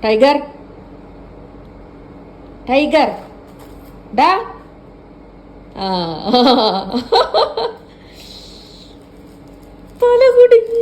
Tiger tiger ഡാ ആ തല കുടുങ്ങി.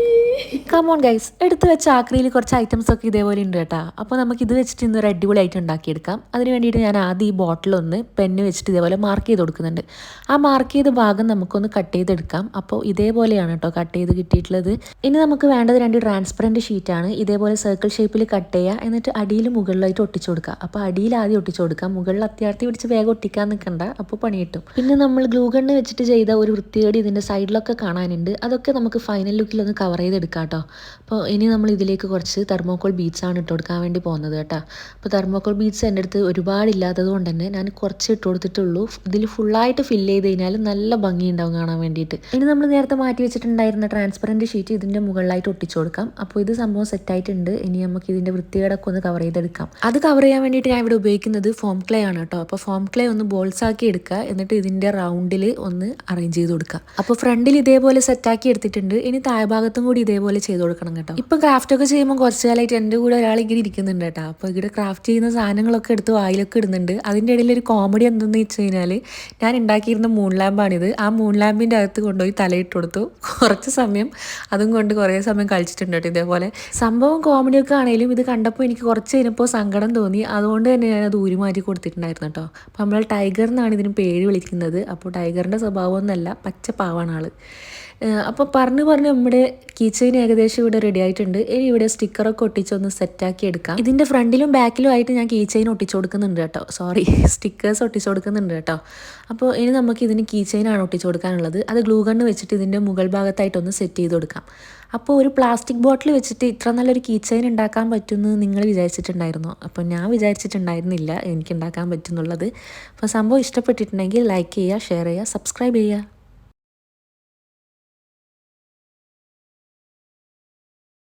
കമോൺ ഗൈസ്, എടുത്ത് വെച്ച ആക്രിയിൽ കുറച്ച് ഐറ്റംസ് ഒക്കെ ഇതേപോലെ ഉണ്ട് കേട്ടോ. അപ്പോൾ നമുക്ക് ഇത് വെച്ചിട്ട് ഇന്നൊരു അടിപൊളിയായിട്ട് ഉണ്ടാക്കിയെടുക്കാം. അതിന് വേണ്ടിയിട്ട് ഞാൻ ആദ്യം ഈ ബോട്ടിലൊന്ന് പെന്ന് വെച്ചിട്ട് ഇതേപോലെ മാർക്ക് ചെയ്ത് കൊടുക്കുന്നുണ്ട്. ആ മാർക്ക് ചെയ്ത ഭാഗം നമുക്കൊന്ന് കട്ട് ചെയ്തെടുക്കാം. അപ്പോൾ ഇതേപോലെയാണ് കേട്ടോ കട്ട് ചെയ്ത് കിട്ടിയിട്ടുള്ളത്. ഇനി നമുക്ക് വേണ്ടത് 2 ട്രാൻസ്പെറൻറ്റ് ഷീറ്റാണ്. ഇതേപോലെ സർക്കിൾ ഷേപ്പിൽ കട്ട് ചെയ്യുക, എന്നിട്ട് അടിയിൽ മുകളിലായിട്ട് ഒട്ടിച്ചു കൊടുക്കുക. അപ്പോൾ അടിയിൽ ആദ്യം ഒട്ടിച്ചു കൊടുക്കാം, മുകളിൽ അത്യാർത്ഥി പിടിച്ച് വേഗം ഒട്ടിക്കാൻ നിൽക്കണ്ട, അപ്പോൾ പണി കിട്ടും. പിന്നെ നമ്മൾ ഗ്ലൂ ഗണ്ണ് വെച്ചിട്ട് ചെയ്ത ഒരു വൃത്തികേട് ഇതിൻ്റെ സൈഡിലൊക്കെ കാണാനുണ്ട്. അതൊക്കെ നമുക്ക് ഫൈനൽ ലുക്കിലൊന്ന് കവർ ചെയ്തെടുക്കാം കേട്ടോ. അപ്പോൾ ഇനി നമ്മൾ ഇതിലേക്ക് കുറച്ച് തെർമോക്കോൾ ബീഡ്സാണ് ഇട്ട് കൊടുക്കാൻ വേണ്ടി പോകുന്നത് കേട്ടോ. അപ്പോൾ തെർമോക്കോൾ ബീഡ്സ് എൻ്റെ അടുത്ത് ഒരുപാടില്ലാത്തത് കൊണ്ട് തന്നെ ഞാൻ കുറച്ച് ഇട്ട് കൊടുത്തിട്ടുള്ളൂ. ഇതിൽ ഫുള്ളായിട്ട് ഫില്ല് ചെയ്ത് കഴിഞ്ഞാൽ നല്ല ഭംഗി ഉണ്ടാവും കാണാൻ വേണ്ടിയിട്ട്. ഇനി നമ്മൾ നേരത്തെ മാറ്റി വെച്ചിട്ടുണ്ടായിരുന്ന ട്രാൻസ്പെറൻറ്റ് ഷീറ്റ് ഇതിൻ്റെ മുകളിലായിട്ട് ഒട്ടിച്ചു കൊടുക്കാം. അപ്പോൾ ഇത് സംഭവം സെറ്റായിട്ടുണ്ട്. ഇനി നമുക്ക് ഇതിൻ്റെ വൃത്തികേടൊക്കെ ഒന്ന് കവർ ചെയ്തെടുക്കാം. അത് കവർ ചെയ്യാൻ വേണ്ടിയിട്ട് ഞാൻ ഇവിടെ ഉപയോഗിക്കുന്നത് ഫോം ക്ലേ ആണ് കേട്ടോ. അപ്പോൾ ഫോം ക്ലേ ഒന്ന് ബോൾസ് ആക്കി എടുക്കുക, എന്നിട്ട് ഇതിൻ്റെ റൗണ്ടിൽ ഒന്ന് അറേഞ്ച് ചെയ്ത് കൊടുക്കുക. അപ്പോൾ ഫ്രണ്ടിൽ ഇതേപോലെ സെറ്റാക്കി എടുത്തിട്ടുണ്ട്. ഇനി താഴ്ഭാഗത്തും കൂടി ഇതേപോലെ ചെയ്ത് കൊടുക്കണം കേട്ടോ. ഇപ്പം ക്രാഫ്റ്റ് ഒക്കെ ചെയ്യുമ്പോൾ കുറച്ച് കാലമായിട്ട് എൻ്റെ കൂടെ ഒരാൾ ഇങ്ങനെ ഇരിക്കുന്നുണ്ട് കേട്ടോ. അപ്പോൾ ഇവിടെ ക്രാഫ്റ്റ് ചെയ്യുന്ന സാധനങ്ങളൊക്കെ എടുത്ത് വായിലൊക്കെ ഇടുന്നുണ്ട്. അതിൻ്റെ ഇടയിൽ ഒരു കോമഡി എന്തെന്ന് വെച്ച് കഴിഞ്ഞാൽ, ഞാൻ ഉണ്ടാക്കിയിരുന്ന മൂൺ ലാമ്പാണിത്. ആ മൂൺ ലാമ്പിൻ്റെ അകത്ത് കൊണ്ടുപോയി തലയിട്ട് കൊടുത്തു. കുറച്ച് സമയം അതും കൊണ്ട് കുറേ സമയം കളിച്ചിട്ടുണ്ട് കേട്ടോ. ഇതേപോലെ സംഭവം കോമഡിയൊക്കെ ആണെങ്കിലും ഇത് കണ്ടപ്പോൾ എനിക്ക് കുറച്ച് കഴിഞ്ഞപ്പോൾ സങ്കടം തോന്നി. അതുകൊണ്ട് തന്നെ ഞാനത് ഊരി മാറ്റി കൊടുത്തിട്ടുണ്ടായിരുന്നു കേട്ടോ. അപ്പോൾ നമ്മൾ ടൈഗർ എന്നാണ് ഇതിന് പേര് വിളിക്കുന്നത്. അപ്പോൾ ടൈഗറിൻ്റെ സ്വഭാവമൊന്നുമല്ല, പച്ച പാവാണ് ആൾ. അപ്പോൾ പറഞ്ഞ് നമ്മുടെ കീച്ചെയിൻ ഏകദേശം ഇവിടെ റെഡി ആയിട്ടുണ്ട്. ഇനി ഇവിടെ സ്റ്റിക്കറൊക്കെ ഒട്ടിച്ചൊന്ന് സെറ്റാക്കി എടുക്കാം. ഇതിൻ്റെ ഫ്രണ്ടിലും ബാക്കിലും ആയിട്ട് ഞാൻ കീച്ചെയിൻ ഒട്ടിച്ചു കൊടുക്കുന്നുണ്ട് കേട്ടോ. സോറി, സ്റ്റിക്കേഴ്സ് ഒട്ടിച്ചു കൊടുക്കുന്നുണ്ട് കേട്ടോ. അപ്പോൾ ഇനി നമുക്ക് ഇതിന് കീച്ചെയിനാണ് ഒട്ടിച്ചു കൊടുക്കാനുള്ളത്. അത് ഗ്ലൂ ഗണ്ണ് വെച്ചിട്ട് ഇതിൻ്റെ മുകൾ ഭാഗത്തായിട്ടൊന്ന് സെറ്റ് ചെയ്ത് കൊടുക്കാം. അപ്പോൾ ഒരു പ്ലാസ്റ്റിക് ബോട്ടിൽ വെച്ചിട്ട് ഇത്ര നല്ലൊരു കീച്ചെയിൻ ഉണ്ടാക്കാൻ പറ്റുമെന്ന് നിങ്ങൾ വിചാരിച്ചിട്ടുണ്ടായിരുന്നോ? അപ്പോൾ ഞാൻ വിചാരിച്ചിട്ടുണ്ടായിരുന്നില്ല എനിക്ക് ഉണ്ടാക്കാൻ പറ്റുന്നുള്ളത്. അപ്പോൾ സംഭവം ഇഷ്ടപ്പെട്ടിട്ടുണ്ടെങ്കിൽ ലൈക്ക് ചെയ്യുക, ഷെയർ ചെയ്യുക, സബ്സ്ക്രൈബ് ചെയ്യുക.